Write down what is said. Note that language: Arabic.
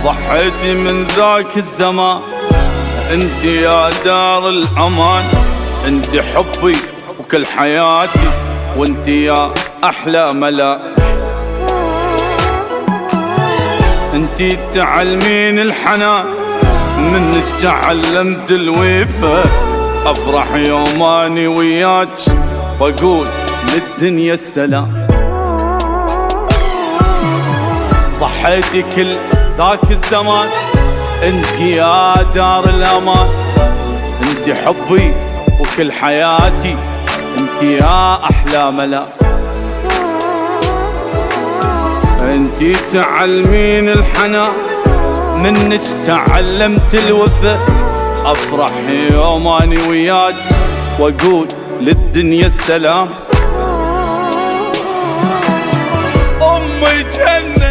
ضحيتي من ذاك الزمان، انت يا دار الامان، انت حبي وكل حياتي، وانت يا احلى ملاك. انت تعلمين الحنان، منك تعلمت الوفا، افرح يوم اني وياك واقول للدنيا السلام. ضحيتي كل ذاك الزمان، انت يا دار الامان، انت حبي وكل حياتي، انت يا احلى ملاك. انت تعلمين الحنان، منك تعلمت الوفا، افرح يوم اني وياك واقول للدنيا السلام. امي جنة